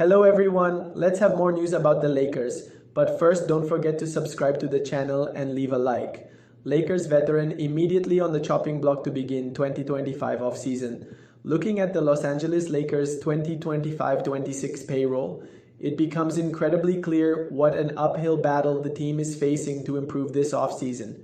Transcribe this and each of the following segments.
Hello everyone, let's have more news about the Lakers. But first, don't forget to subscribe to the channel and leave a like. Lakers veteran immediately on the chopping block to begin 2025 offseason. Looking at the Los Angeles Lakers 2025-26 payroll, it becomes incredibly clear what an uphill battle the team is facing to improve this offseason.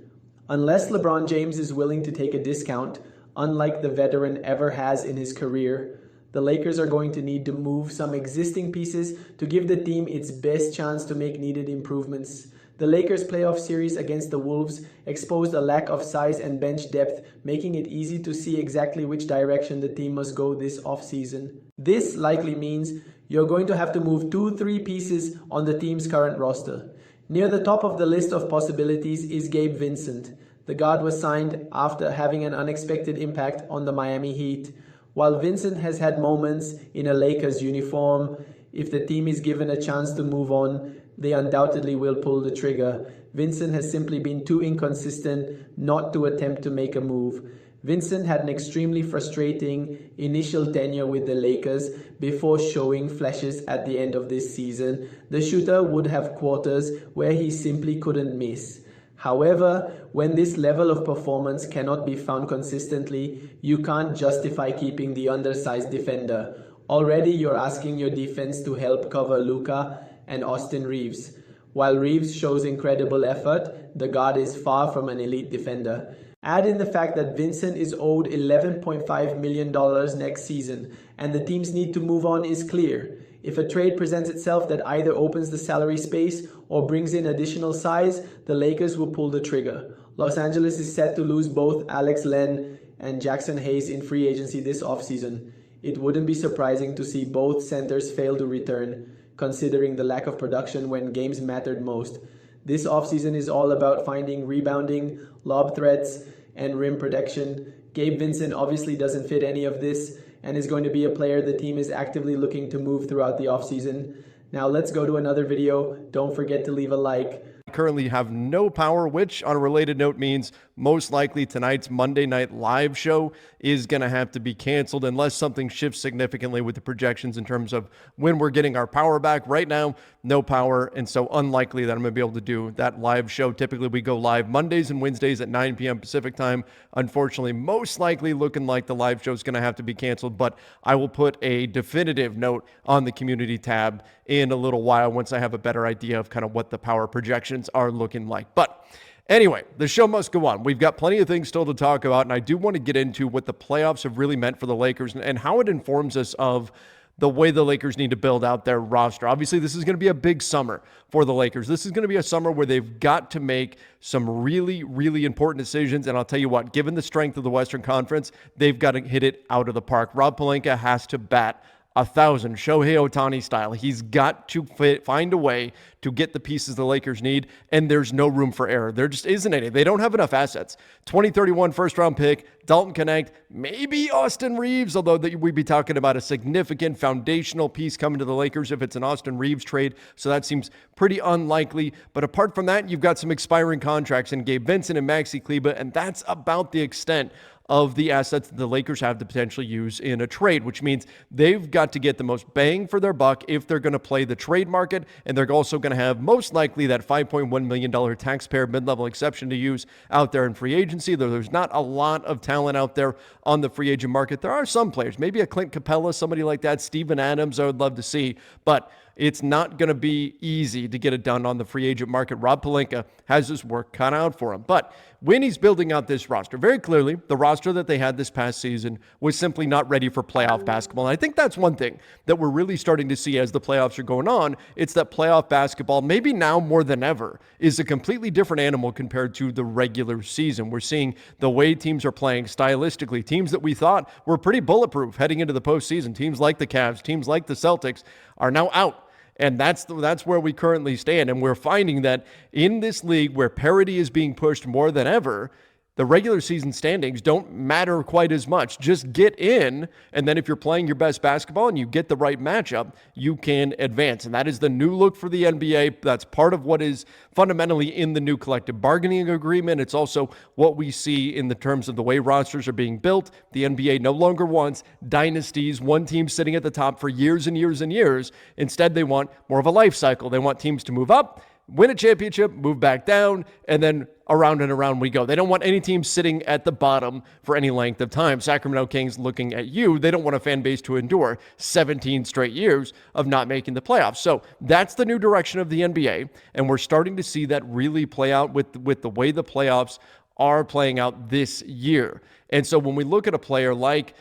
Unless LeBron James is willing to take a discount, unlike the veteran ever has in his career, the Lakers are going to need to move some existing pieces to give the team its best chance to make needed improvements. The Lakers' playoff series against the Wolves exposed a lack of size and bench depth, making it easy to see exactly which direction the team must go this offseason. This likely means you're going to have to move 2-3 pieces on the team's current roster. Near the top of the list of possibilities is Gabe Vincent. The guard was signed after having an unexpected impact on the Miami Heat. While Vincent has had moments in a Lakers uniform, if the team is given a chance to move on, they undoubtedly will pull the trigger. Vincent has simply been too inconsistent not to attempt to make a move. Vincent had an extremely frustrating initial tenure with the Lakers before showing flashes at the end of this season. The shooter would have quarters where he simply couldn't miss. However, when this level of performance cannot be found consistently, you can't justify keeping the undersized defender. Already you're asking your defense to help cover Luka and Austin Reeves. While Reeves shows incredible effort, the guard is far from an elite defender. Add in the fact that Vincent is owed $11.5 million next season, and the team's need to move on is clear. If a trade presents itself that either opens the salary space or brings in additional size, the Lakers will pull the trigger. Los Angeles is set to lose both Alex Len and Jackson Hayes in free agency this offseason. It wouldn't be surprising to see both centers fail to return, considering the lack of production when games mattered most. This offseason is all about finding rebounding, lob threats, and rim protection. Gabe Vincent obviously doesn't fit any of this and is going to be a player the team is actively looking to move throughout the offseason. Now let's go to another video. Don't forget to leave a like. Currently have no power, which on a related note means most likely tonight's Monday Night Live show is going to have to be canceled unless something shifts significantly with the projections in terms of when we're getting our power back. Right now, no power, and so unlikely that I'm going to be able to do that live show. Typically, we go live Mondays and Wednesdays at 9 p.m. Pacific time. Unfortunately, most likely looking like the live show is going to have to be canceled, but I will put a definitive note on the community tab in a little while once I have a better idea of kind of what the power projections are looking like. But anyway, the show must go on. We've got plenty of things still to talk about, and I do want to get into what the playoffs have really meant for the Lakers and how it informs us of the way the Lakers need to build out their roster. Obviously, this is going to be a big summer for the Lakers. This is going to be a summer where they've got to make some really, really important decisions, and I'll tell you what, given the strength of the Western Conference, they've got to hit it out of the park. Rob Pelinka has to bat 1,000, Shohei Ohtani style. He's got to find a way to get the pieces the Lakers need, and there's no room for error. There just isn't any. They don't have enough assets. 2031 first-round pick, Dalton Knecht, maybe Austin Reeves, although we'd be talking about a significant foundational piece coming to the Lakers if it's an Austin Reeves trade, so that seems pretty unlikely. But apart from that, you've got some expiring contracts in Gabe Vincent and Maxi Kleber, and that's about the extent of the assets that the Lakers have to potentially use in a trade, which means they've got to get the most bang for their buck if they're going to play the trade market, and they're also going to have most likely that $5.1 million taxpayer mid-level exception to use out there in free agency, though there's not a lot of talent out there on the free agent market. There are some players, maybe a Clint Capella, somebody like that, Steven Adams I would love to see, but it's not going to be easy to get it done on the free agent market. Rob Pelinka has his work cut out for him. But when he's building out this roster, very clearly, the roster that they had this past season was simply not ready for playoff basketball. And I think that's one thing that we're really starting to see as the playoffs are going on. It's that playoff basketball, maybe now more than ever, is a completely different animal compared to the regular season. We're seeing the way teams are playing stylistically, teams that we thought were pretty bulletproof heading into the postseason, teams like the Cavs, teams like the Celtics, are now out. And that's where we currently stand. And we're finding that in this league where parity is being pushed more than ever, the regular season standings don't matter quite as much. Just get in, and then if you're playing your best basketball and you get the right matchup, you can advance. And that is the new look for the NBA. That's part of what is fundamentally in the new collective bargaining agreement. It's also what we see in the terms of the way rosters are being built. The NBA no longer wants dynasties, one team sitting at the top for years and years and years. Instead, they want more of a life cycle. They want teams to move up, win a championship, move back down, and then around and around we go. They don't want any team sitting at the bottom for any length of time. Sacramento Kings looking at you. They don't want a fan base to endure 17 straight years of not making the playoffs. So that's the new direction of the NBA, and we're starting to see that really play out with the way the playoffs are playing out this year. And so when we look at a player like,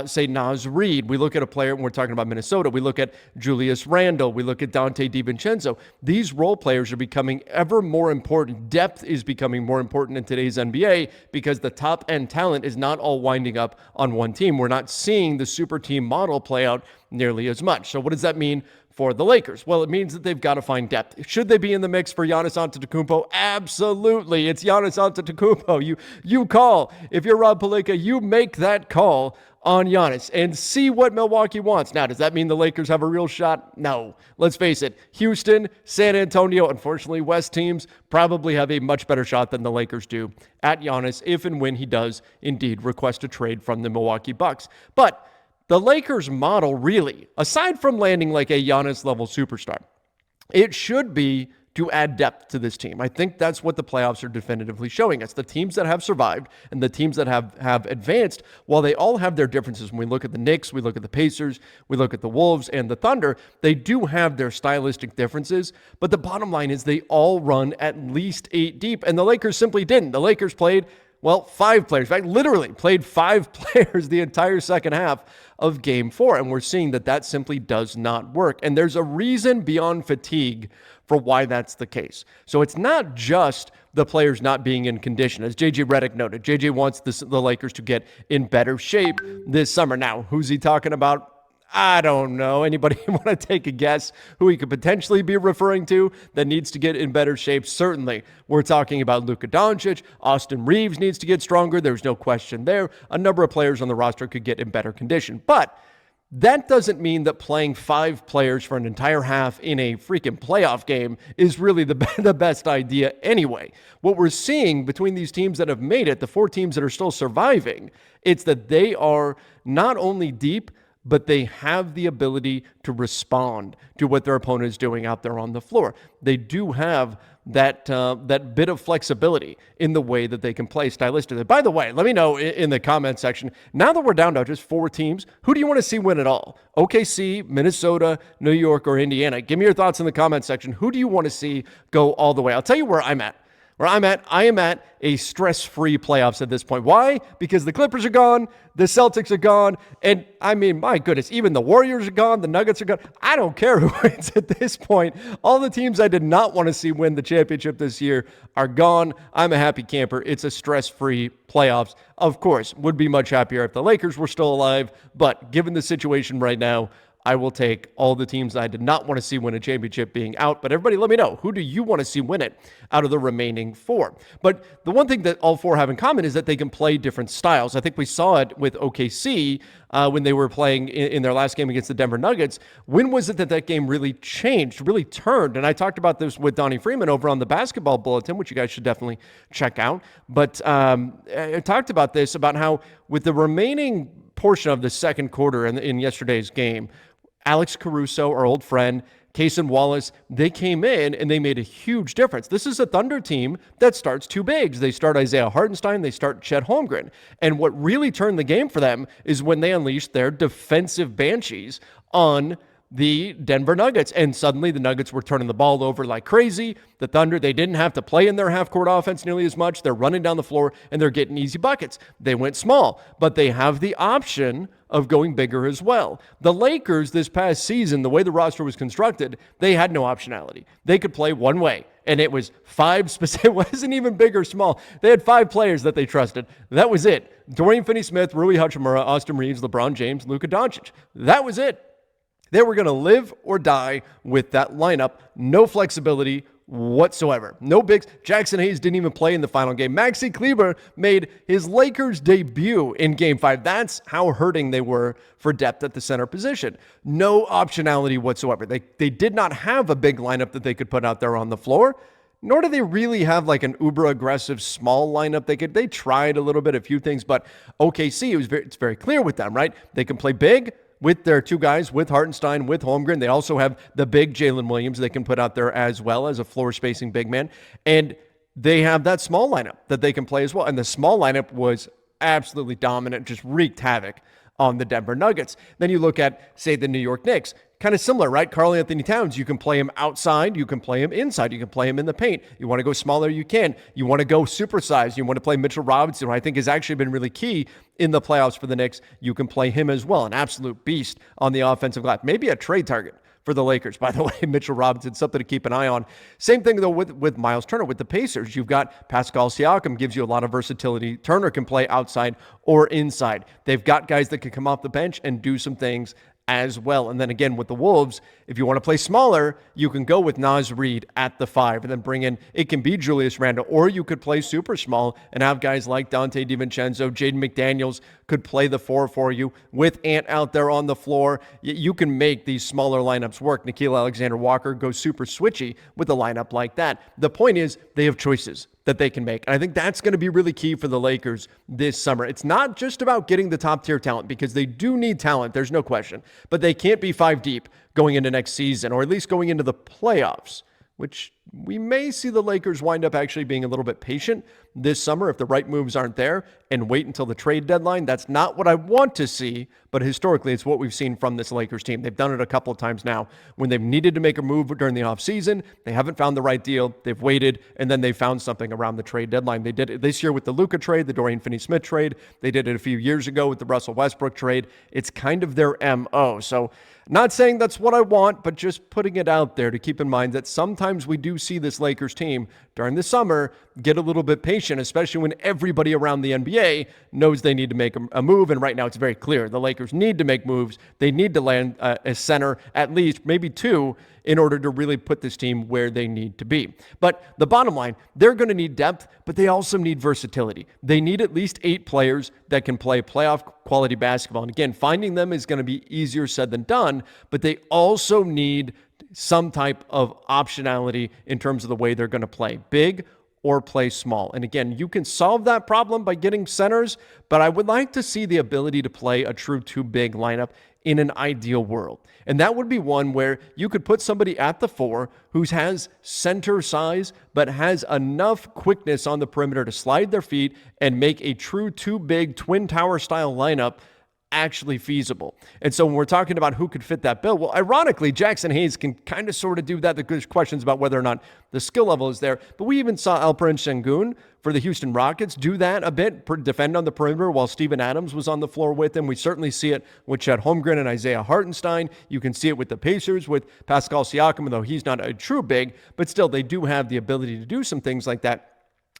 say, Naz Reid, we look at a player, when we're talking about Minnesota, we look at Julius Randle, we look at Dante DiVincenzo. These role players are becoming ever more important. Depth is becoming more important in today's NBA because the top-end talent is not all winding up on one team. We're not seeing the super team model play out nearly as much. So what does that mean for the Lakers? Well, it means that they've got to find depth. Should they be in the mix for Giannis Antetokounmpo? Absolutely. It's Giannis Antetokounmpo. You call. If you're Rob Pelinka, you make that call on Giannis and see what Milwaukee wants. Now, does that mean the Lakers have a real shot? No. Let's face it. Houston, San Antonio, unfortunately, West teams probably have a much better shot than the Lakers do at Giannis if and when he does indeed request a trade from the Milwaukee Bucks. But the Lakers model really, aside from landing like a Giannis-level superstar, it should be to add depth to this team. I think that's what the playoffs are definitively showing us. The teams that have survived and the teams that have advanced, while they all have their differences, when we look at the Knicks, we look at the Pacers, we look at the Wolves and the Thunder, they do have their stylistic differences, but the bottom line is they all run at least 8 deep, and the Lakers simply didn't. The Lakers played 5 players. In fact, literally played 5 players the entire second half of Game 4, and we're seeing that simply does not work. And there's a reason beyond fatigue for why that's the case. So it's not just the players not being in condition. As J.J. Redick noted, J.J. wants the Lakers to get in better shape this summer. Now, who's he talking about? I don't know. Anybody want to take a guess who he could potentially be referring to that needs to get in better shape? Certainly. We're talking about Luka Doncic. Austin Reeves needs to get stronger. There's no question there. A number of players on the roster could get in better condition. But that doesn't mean that playing 5 players for an entire half in a freaking playoff game is really the best idea anyway. What we're seeing between these teams that have made it, the 4 teams that are still surviving, it's that they are not only deep, but they have the ability to respond to what their opponent is doing out there on the floor. They do have that bit of flexibility in the way that they can play stylistically. By the way, let me know in the comment section, now that we're down to just 4 teams, who do you want to see win it all? OKC, Minnesota, New York, or Indiana? Give me your thoughts in the comment section. Who do you want to see go all the way? I'll tell you where I'm at. I am at a stress-free playoffs at this point. Why? Because the Clippers are gone, the Celtics are gone, and I mean, my goodness, even the Warriors are gone, the Nuggets are gone. I don't care who wins at this point. All the teams I did not want to see win the championship this year are gone. I'm a happy camper. It's a stress-free playoffs. Of course, would be much happier if the Lakers were still alive, but given the situation right now, I will take all the teams I did not want to see win a championship being out. But everybody, let me know, who do you want to see win it out of the remaining 4? But the one thing that all 4 have in common is that they can play different styles. I think we saw it with OKC when they were playing in their last game against the Denver Nuggets. When was it that game really changed, really turned? And I talked about this with Donnie Freeman over on the Basketball Bulletin, which you guys should definitely check out. But I talked about this, about how with the remaining portion of the second quarter in yesterday's game, Alex Caruso, our old friend, Cason Wallace, they came in and they made a huge difference. This is a Thunder team that starts 2 bigs. They start Isaiah Hartenstein, they start Chet Holmgren. And what really turned the game for them is when they unleashed their defensive banshees on the Denver Nuggets. And suddenly the Nuggets were turning the ball over like crazy. The Thunder, they didn't have to play in their half-court offense nearly as much. They're running down the floor and they're getting easy buckets. They went small, but they have the option of going bigger as well. The Lakers this past season, the way the roster was constructed, they had no optionality. They could play one way, and it was 5 specific. It wasn't even big or small. They had 5 players that they trusted. That was it. Dorian Finney-Smith, Rui Hachimura, Austin Reeves, LeBron James, Luka Doncic. That was it. They were going to live or die with that lineup. No flexibility whatsoever. No bigs. Jackson Hayes didn't even play in the final game. Maxi Kleber made his Lakers debut in Game 5. That's how hurting they were for depth at the center position. No optionality whatsoever. They did not have a big lineup that they could put out there on the floor, nor do they really have like an uber aggressive small lineup. They tried a little bit, a few things, but OKC, it's very clear with them, right? They can play big with their two guys, with Hartenstein, with Holmgren. They also have the big Jalen Williams they can put out there as well as a floor spacing big man. And they have that small lineup that they can play as well. And the small lineup was absolutely dominant, just wreaked havoc on the Denver Nuggets. Then you look at, say, the New York Knicks. Kind of similar, right? Karl-Anthony Towns, you can play him outside, you can play him inside, you can play him in the paint. You want to go smaller, you can. You want to go supersized, you want to play Mitchell Robinson, who I think has actually been really key in the playoffs for the Knicks. You can play him as well, an absolute beast on the offensive glass. Maybe a trade target for the Lakers, by the way. Mitchell Robinson, something to keep an eye on. Same thing, though, with Miles Turner. With the Pacers, you've got Pascal Siakam, gives you a lot of versatility. Turner can play outside or inside. They've got guys that can come off the bench and do some things as well. And then again, with the Wolves, if you want to play smaller, you can go with Naz Reid at the 5 and then bring in, it can be Julius Randle, or you could play super small and have guys like Dante DiVincenzo, Jaden McDaniels could play the 4 for you with Ant out there on the floor. You can make these smaller lineups work. Nickeil Alexander-Walker goes super switchy with a lineup like that. The point is they have choices that they can make. And I think that's going to be really key for the Lakers this summer. It's not just about getting the top tier talent, because they do need talent. There's no question, but they can't be 5 deep going into next season, or at least going into the playoffs, which we may see the Lakers wind up actually being a little bit patient this summer if the right moves aren't there and wait until the trade deadline. That's not what I want to see, but historically it's what we've seen from this Lakers team. They've done it a couple of times now when they've needed to make a move during the offseason. They haven't found the right deal. They've waited, and then they found something around the trade deadline. They did it this year with the Luka trade, the Dorian Finney-Smith trade. They did it a few years ago with the Russell Westbrook trade. It's kind of their MO. So not saying that's what I want, but just putting it out there to keep in mind that sometimes we do see this Lakers team during the summer get a little bit patient, especially when everybody around the NBA knows they need to make a move. And right now it's very clear. The Lakers need to make moves. They need to land a center, at least maybe 2, in order to really put this team where they need to be. But the bottom line, they're going to need depth, but they also need versatility. They need at least 8 players that can play playoff quality basketball. And again, finding them is going to be easier said than done, but they also need some type of optionality in terms of the way they're going to play big or play small. And again, you can solve that problem by getting centers, but I would like to see the ability to play a true 2-big lineup in an ideal world. And that would be one where you could put somebody at the 4 who has center size, but has enough quickness on the perimeter to slide their feet and make a true 2-big twin tower style lineup actually feasible. And so when we're talking about who could fit that bill, well, ironically, Jackson Hayes can kind of sort of do that. There's questions about whether or not the skill level is there, but we even saw Alperen Sengun for the Houston Rockets do that a bit, defend on the perimeter while Steven Adams was on the floor with him. We certainly see it with Chet Holmgren and Isaiah Hartenstein. You can see it with the Pacers with Pascal Siakam, though he's not a true big, but still they do have the ability to do some things like that.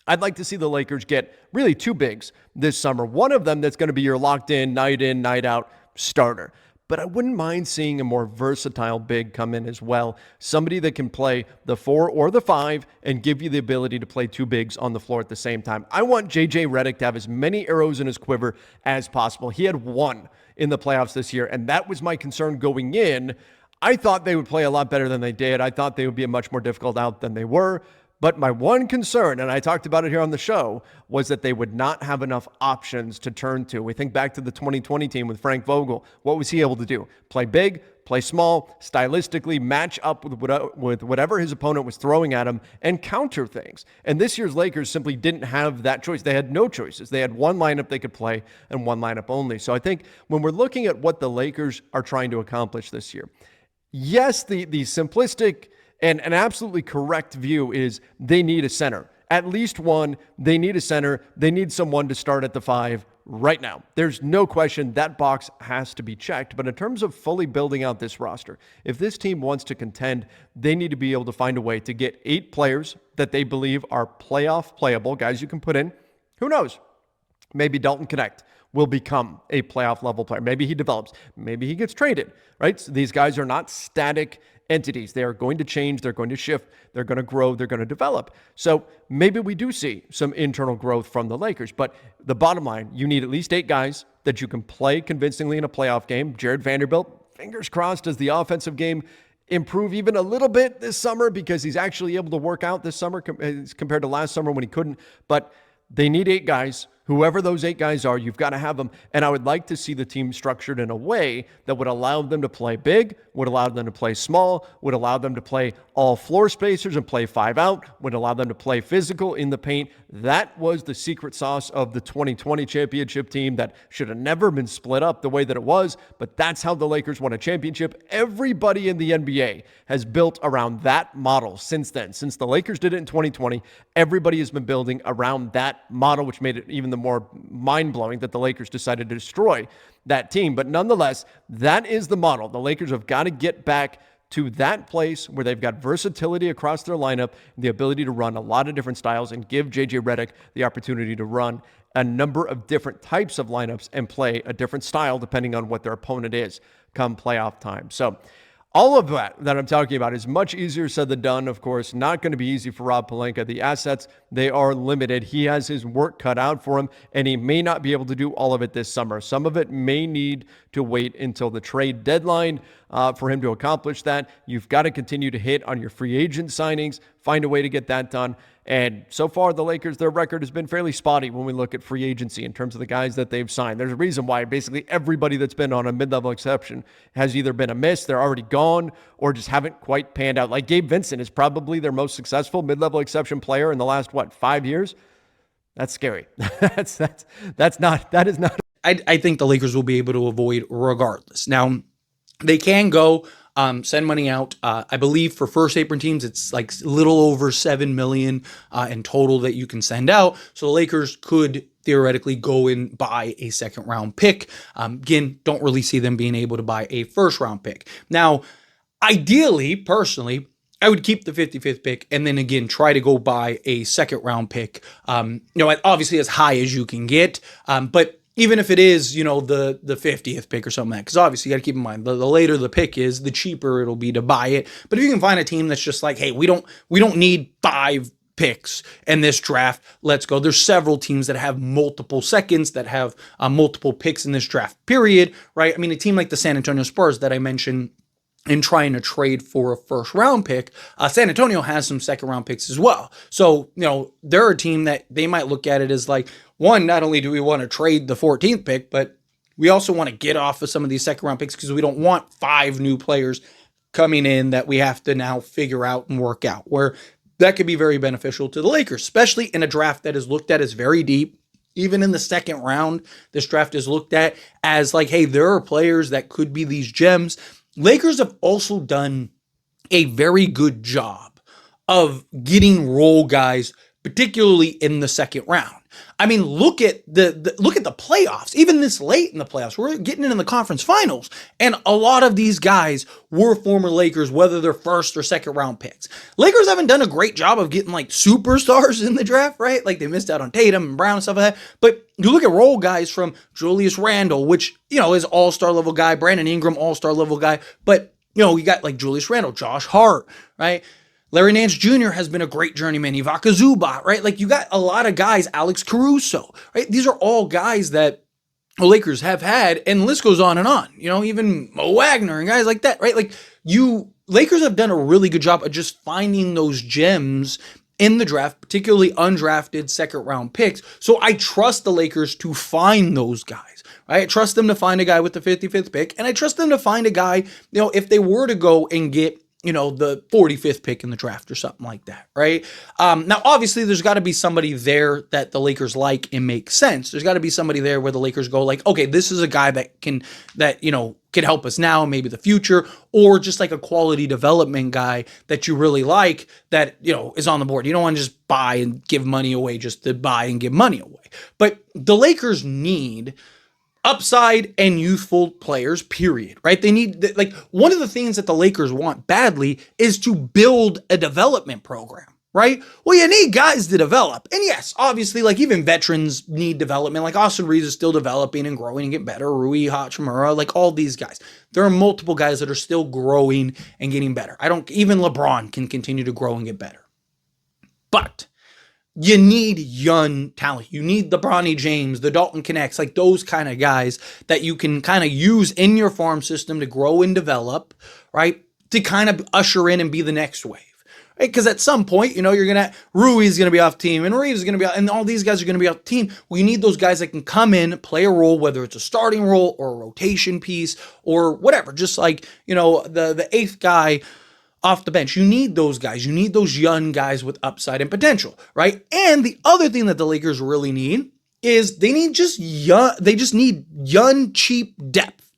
I'd like to see the Lakers get really 2 bigs this summer. One of them that's going to be your locked in, night out starter. But I wouldn't mind seeing a more versatile big come in as well. Somebody that can play the 4 or the 5 and give you the ability to play 2 bigs on the floor at the same time. I want JJ Redick to have as many arrows in his quiver as possible. He had 1 in the playoffs this year, and that was my concern going in. I thought they would play a lot better than they did. I thought they would be a much more difficult out than they were. But my one concern, and I talked about it here on the show, was that they would not have enough options to turn to. We think back to the 2020 team with Frank Vogel. What was he able to do? Play big, play small, stylistically match up with whatever his opponent was throwing at him and counter things. And this year's Lakers simply didn't have that choice. They had no choices. They had one lineup they could play and one lineup only. So I think when we're looking at what the Lakers are trying to accomplish this year, yes, the simplistic and an absolutely correct view is they need a center. At least one, they need a center. They need someone to start at the 5 right now. There's no question that box has to be checked. But in terms of fully building out this roster, if this team wants to contend, they need to be able to find a way to get 8 players that they believe are playoff playable, guys you can put in. Who knows? Maybe Dalton Connect will become a playoff level player. Maybe he develops. Maybe he gets traded, right? So these guys are not static entities. They are going to change, they're going to shift, they're going to grow, they're going to develop. So maybe we do see some internal growth from the Lakers, but the bottom line, you need at least 8 guys that you can play convincingly in a playoff game. Jared Vanderbilt, fingers crossed, does the offensive game improve even a little bit this summer, because he's actually able to work out this summer compared to last summer when he couldn't. But they need 8 guys. Whoever those 8 guys are, you've got to have them. And I would like to see the team structured in a way that would allow them to play big, would allow them to play small, would allow them to play all floor spacers and play 5 out, would allow them to play physical in the paint. That was the secret sauce of the 2020 championship team that should have never been split up the way that it was. But that's how the Lakers won a championship. Everybody in the NBA has built around that model since then. Since the Lakers did it in 2020, everybody has been building around that model, which made it even the more mind-blowing that the Lakers decided to destroy that team. But nonetheless, that is the model. The Lakers have got to get back to that place where they've got versatility across their lineup, the ability to run a lot of different styles, and give JJ Redick the opportunity to run a number of different types of lineups and play a different style depending on what their opponent is come playoff time. So all of that I'm talking about is much easier said than done. Of course, not going to be easy for Rob Pelinka. The assets, they are limited. He has his work cut out for him, and he may not be able to do all of it this summer. Some of it may need to wait until the trade deadline for him to accomplish that. You've got to continue to hit on your free agent signings, find a way to get that done. And so far, the Lakers, their record has been fairly spotty when we look at free agency in terms of the guys that they've signed. There's a reason why basically everybody that's been on a mid-level exception has either been a miss, they're already gone, or just haven't quite panned out. Like Gabe Vincent is probably their most successful mid-level exception player in the last, 5 years? That's scary. That is not. I think the Lakers will be able to avoid regardless. Now, they can go send money out. I believe for first apron teams, it's like a little over $7 million in total that you can send out. So the Lakers could theoretically go and buy a second round pick. Again, don't really see them being able to buy a first round pick. Now, ideally, personally, I would keep the 55th pick and then again try to go buy a second round pick. Obviously as high as you can get, but even if it is, the 50th pick or something like that, because obviously you got to keep in mind the later the pick is, the cheaper it'll be to buy it. But if you can find a team that's just like, hey, we don't need 5 picks in this draft, let's go. There's several teams that have multiple seconds, that have multiple picks in this draft period, right? I mean, a team like the San Antonio Spurs that I mentioned in trying to trade for a first round pick, San Antonio has some second round picks as well. So, they're a team that they might look at it as like, one, not only do we want to trade the 14th pick, but we also want to get off of some of these second round picks because we don't want 5 new players coming in that we have to now figure out and work out, where that could be very beneficial to the Lakers, especially in a draft that is looked at as very deep. Even in the second round, this draft is looked at as like, hey, there are players that could be these gems. Lakers have also done a very good job of getting role guys, particularly in the second round. I mean, look at the playoffs. Even this late in the playoffs, we're getting into the conference finals, and a lot of these guys were former Lakers, whether they're first or second round picks. Lakers haven't done a great job of getting like superstars in the draft, right? Like they missed out on Tatum and Brown and stuff like that. But you look at role guys from Julius Randle, which is all-star level guy, Brandon Ingram, all-star level guy. But you got like Julius Randle, Josh Hart, right? Larry Nance Jr. has been a great journeyman. Ivaka Zubac, right? Like you got a lot of guys, Alex Caruso, right? These are all guys that the Lakers have had, and the list goes on and on. Even Mo Wagner and guys like that, right? Like Lakers have done a really good job of just finding those gems in the draft, particularly undrafted second round picks. So I trust the Lakers to find those guys. Right? I trust them to find a guy with the 55th pick, and I trust them to find a guy, if they were to go and get the 45th pick in the draft or something like that, right? Now, obviously, there's got to be somebody there that the Lakers like and makes sense. There's got to be somebody there where the Lakers go like, okay, this is a guy that can help us now, maybe the future, or just like a quality development guy that you really like that, is on the board. You don't want to just buy and give money away just to buy and give money away. But the Lakers need upside and youthful players, period, right? They need, like, one of the things that the Lakers want badly is to build a development program, right? Well, you need guys to develop. And yes, obviously, like even veterans need development. Like Austin Reeves is still developing and growing and getting better. Rui Hachimura, like all these guys. There are multiple guys that are still growing and getting better. Even LeBron can continue to grow and get better. But you need young talent. You need the Bronny James, the Dalton Connects, like those kind of guys that you can kind of use in your farm system to grow and develop, right? To kind of usher in and be the next wave. Right? Because at some point, Rui's going to be off team and Reeves is going to be out, and all these guys are going to be off team. Well, you need those guys that can come in, play a role, whether it's a starting role or a rotation piece or whatever. Just like, the eighth guy off the bench. You need those guys. You need those young guys with upside and potential, right? And the other thing that the Lakers really need is they just need young, cheap depth,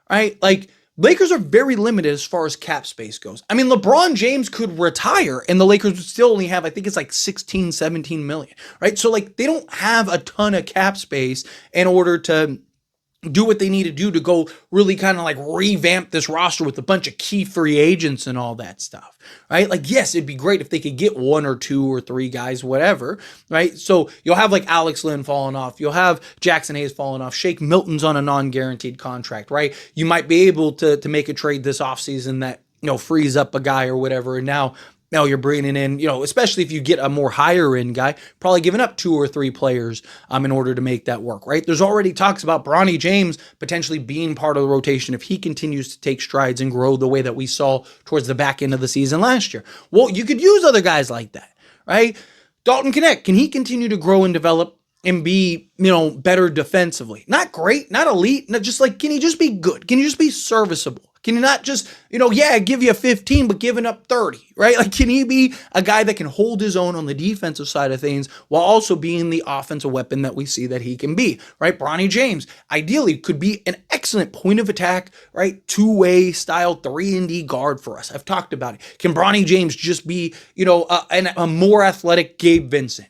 right? Like, Lakers are very limited as far as cap space goes. I mean, LeBron James could retire and the Lakers would still only have, I think it's like 16, 17 million, right? So like they don't have a ton of cap space in order to do what they need to do to go really kind of like revamp this roster with a bunch of key free agents and all that stuff, right? Like, yes, it'd be great if they could get one or two or three guys, whatever, right? So you'll have like Alex Lynn falling off. You'll have Jackson Hayes falling off. Shake Milton's on a non-guaranteed contract, right? You might be able to make a trade this offseason that, frees up a guy or whatever. And now you're bringing in, especially if you get a more higher end guy, probably giving up two or three players in order to make that work, right? There's already talks about Bronny James potentially being part of the rotation if he continues to take strides and grow the way that we saw towards the back end of the season last year. Well, you could use other guys like that, right? Dalton Connect, can he continue to grow and develop and be, better defensively? Not great, not elite, not just like, can he just be good? Can he just be serviceable? Can he not just, give you a 15, but giving up 30, right? Like, can he be a guy that can hold his own on the defensive side of things while also being the offensive weapon that we see that he can be, right? Bronny James, ideally, could be an excellent point of attack, right? Two-way style 3-and-D guard for us. I've talked about it. Can Bronny James just be, a more athletic Gabe Vincent?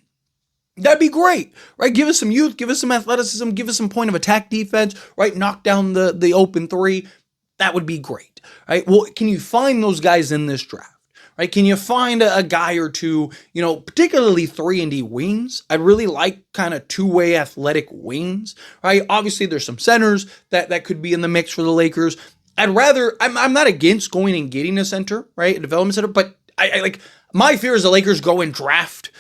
That'd be great, right? Give us some youth, give us some athleticism, give us some point of attack defense, right? Knock down the open three. That would be great, right? Well, can you find those guys in this draft, right? Can you find a guy or two, particularly 3-and-D wings? I'd really like kind of two-way athletic wings, right? Obviously, there's some centers that could be in the mix for the Lakers. I'm not against going and getting a center, right? A development center, but I like, my fear is the Lakers go and draft,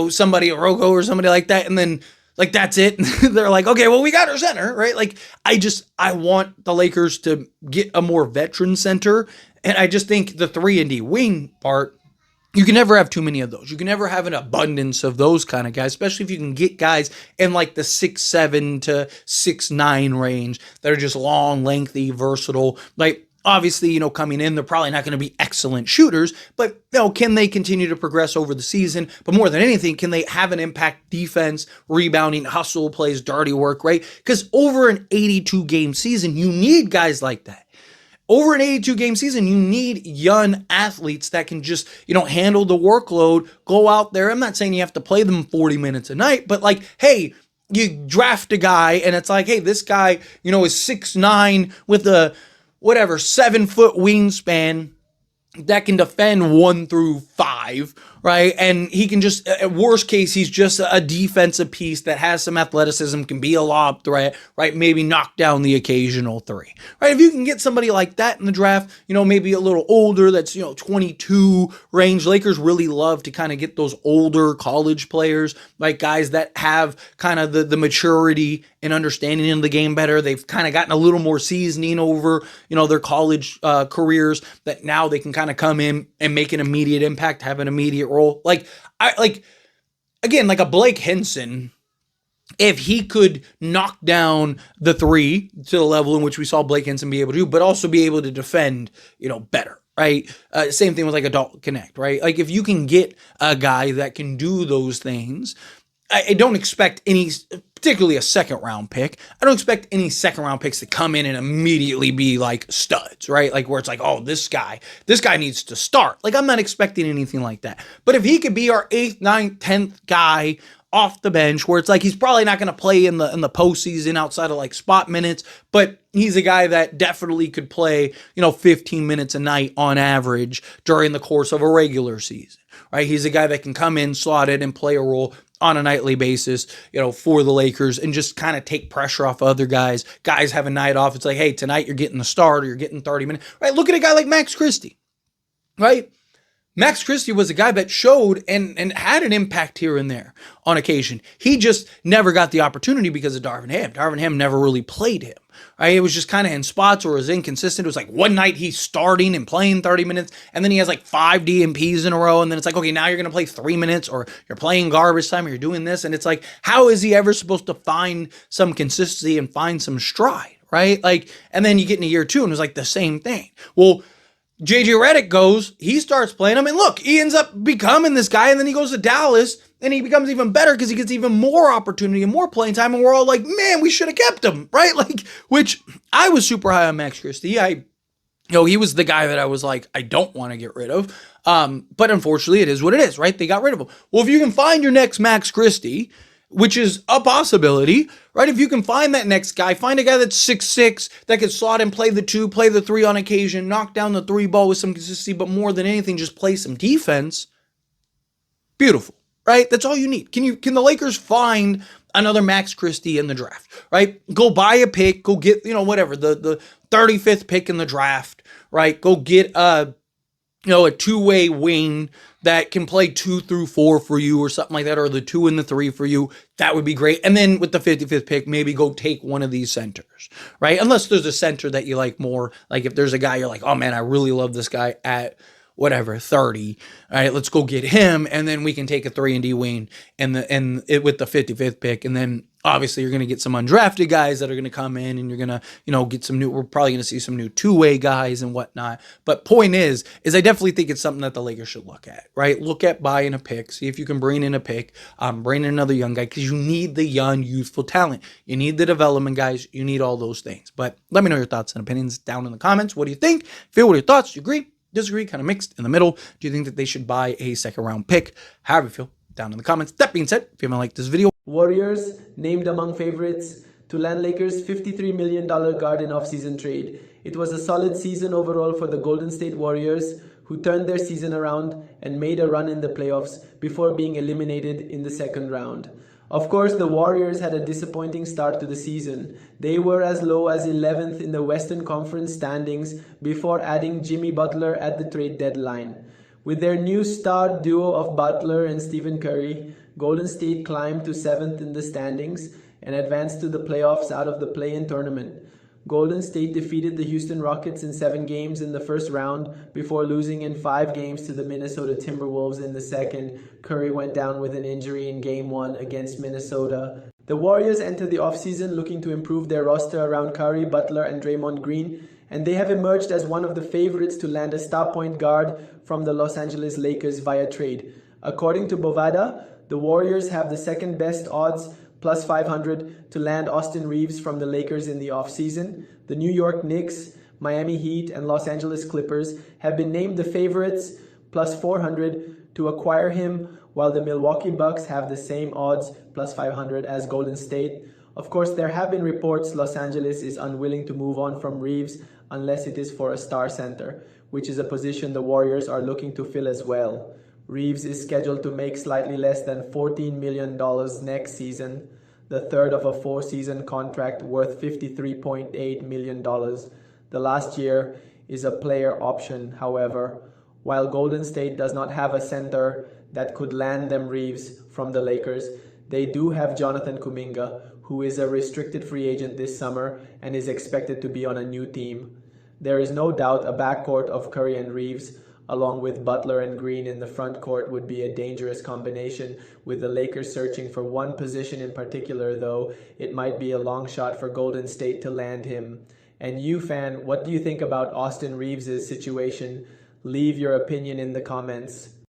somebody, a Rogo or somebody like that, and then like, that's it. They're like, okay, well, we got our center, right? Like, I want the Lakers to get a more veteran center. And I just think the 3-and-D wing part, you can never have too many of those. You can never have an abundance of those kind of guys, especially if you can get guys in like the 6'7" to 6'9" range that are just long, lengthy, versatile. Like, obviously, coming in, they're probably not going to be excellent shooters, but, can they continue to progress over the season? But more than anything, can they have an impact defense, rebounding, hustle plays, dirty work, right? Because over an 82-game season, you need guys like that. Over an 82-game season, you need young athletes that can just, handle the workload, go out there. I'm not saying you have to play them 40 minutes a night, but like, hey, you draft a guy and it's like, hey, this guy, is 6'9" with a 7-foot wingspan that can defend 1 through 5, right? And he can just, at worst case, he's just a defensive piece that has some athleticism, can be a lob threat, right? Maybe knock down the occasional 3, right? If you can get somebody like that in the draft, maybe a little older, that's, 22 range. Lakers really love to kind of get those older college players, like guys that have kind of the maturity and understanding in the game better. They've kind of gotten a little more seasoning over, their college careers, that now they can kind of come in and make an immediate impact, have an immediate role. Again, like a Blake Henson, if he could knock down the 3 to the level in which we saw Blake Henson be able to do, but also be able to defend, better. Right. Same thing with like a Dalton Connect, right? Like if you can get a guy that can do those things, I don't expect any, particularly a second round pick. I don't expect any second round picks to come in and immediately be like studs, right? Like where it's like, oh, this guy needs to start. Like I'm not expecting anything like that. But if he could be our 8th, 9th, 10th guy off the bench, where it's like he's probably not going to play in the postseason outside of like spot minutes, but he's a guy that definitely could play, 15 minutes a night on average during the course of a regular season, right? He's a guy that can come in, slot in, and play a role on a nightly basis, for the Lakers and just kind of take pressure off other guys. Guys have a night off. It's like, hey, tonight you're getting the start or you're getting 30 minutes, right? Look at a guy like Max Christie, right? Max Christie was a guy that showed and had an impact here and there on occasion. He just never got the opportunity because of Darvin Ham. Darvin Ham never really played him. Right? It was just kind of in spots or it was inconsistent. It was like one night he's starting and playing 30 minutes, and then he has like 5 DMPs in a row, and then it's like, okay, now you're going to play 3 minutes, or you're playing garbage time, or you're doing this, and it's like, how is he ever supposed to find some consistency and find some stride, right? Like, and then you get into year 2, and it was like the same thing. Well, JJ Redick goes, he starts playing him, and look, he ends up becoming this guy, and then he goes to Dallas, and he becomes even better because he gets even more opportunity and more playing time, and we're all like, man, we should have kept him, right? Like, which I was super high on Max Christie. He was the guy that I was like, I don't want to get rid of, but unfortunately, it is what it is, right? They got rid of him. Well, if you can find your next Max Christie, which is a possibility, right? If you can find that next guy, find a guy that's 6'6", that can slot and play the 2, play the 3 on occasion, knock down the 3 ball with some consistency, but more than anything, just play some defense. Beautiful, right? That's all you need. Can the Lakers find another Max Christie in the draft, right? Go buy a pick, go get, whatever, the 35th pick in the draft, right? Go get a two-way wing that can play 2 through 4 for you or something like that, or the 2 and the 3 for you. That would be great. And then with the 55th pick, maybe go take one of these centers, right? Unless there's a center that you like more. Like if there's a guy you're like, oh man, I really love this guy at whatever, 30. All right, let's go get him, and then we can take a 3-and-D wing with the 55th pick. And then obviously you're going to get some undrafted guys that are going to come in, and you're going to, get some new, we're probably going to see some new two-way guys and whatnot. But point is I definitely think it's something that the Lakers should look at, right? Look at buying a pick, see if you can bring in a pick, bring in another young guy, because you need the young, youthful talent. You need the development guys. You need all those things. But let me know your thoughts and opinions down in the comments. What do you think? What are your thoughts? Do you agree? Disagree? Kind of mixed in the middle? Do you think that they should buy a second-round pick? However you feel, down in the comments. That being said, if you haven't liked this video, Warriors named among favorites to land Lakers' $53 million Garden off-season trade. It was a solid season overall for the Golden State Warriors, who turned their season around and made a run in the playoffs before being eliminated in the second round. Of course, the Warriors had a disappointing start to the season. They were as low as 11th in the Western Conference standings before adding Jimmy Butler at the trade deadline. With their new star duo of Butler and Stephen Curry, Golden State climbed to 7th in the standings and advanced to the playoffs out of the play-in tournament. Golden State defeated the Houston Rockets in 7 games in the first round before losing in 5 games to the Minnesota Timberwolves in the second. Curry went down with an injury in Game 1 against Minnesota. The Warriors entered the offseason looking to improve their roster around Curry, Butler, and Draymond Green, and they have emerged as one of the favorites to land a star point guard from the Los Angeles Lakers via trade. According to Bovada, the Warriors have the second best odds, plus 500, to land Austin Reeves from the Lakers in the offseason. The New York Knicks, Miami Heat, and Los Angeles Clippers have been named the favorites, plus 400, to acquire him, while the Milwaukee Bucks have the same odds, plus 500, as Golden State. Of course, there have been reports Los Angeles is unwilling to move on from Reeves unless it is for a star center, which is a position the Warriors are looking to fill as well. Reeves is scheduled to make slightly less than $14 million next season, the third of a 4-season contract worth $53.8 million. The last year is a player option, however. While Golden State does not have a center that could land them Reeves from the Lakers, they do have Jonathan Kuminga, who is a restricted free agent this summer and is expected to be on a new team. There is no doubt a backcourt of Curry and Reeves, along with Butler and Green in the front court, would be a dangerous combination. With the Lakers searching for one position in particular, though, it might be a long shot for Golden State to land him. And you, fan, what do you think about Austin Reeves' situation? Leave your opinion in the comments.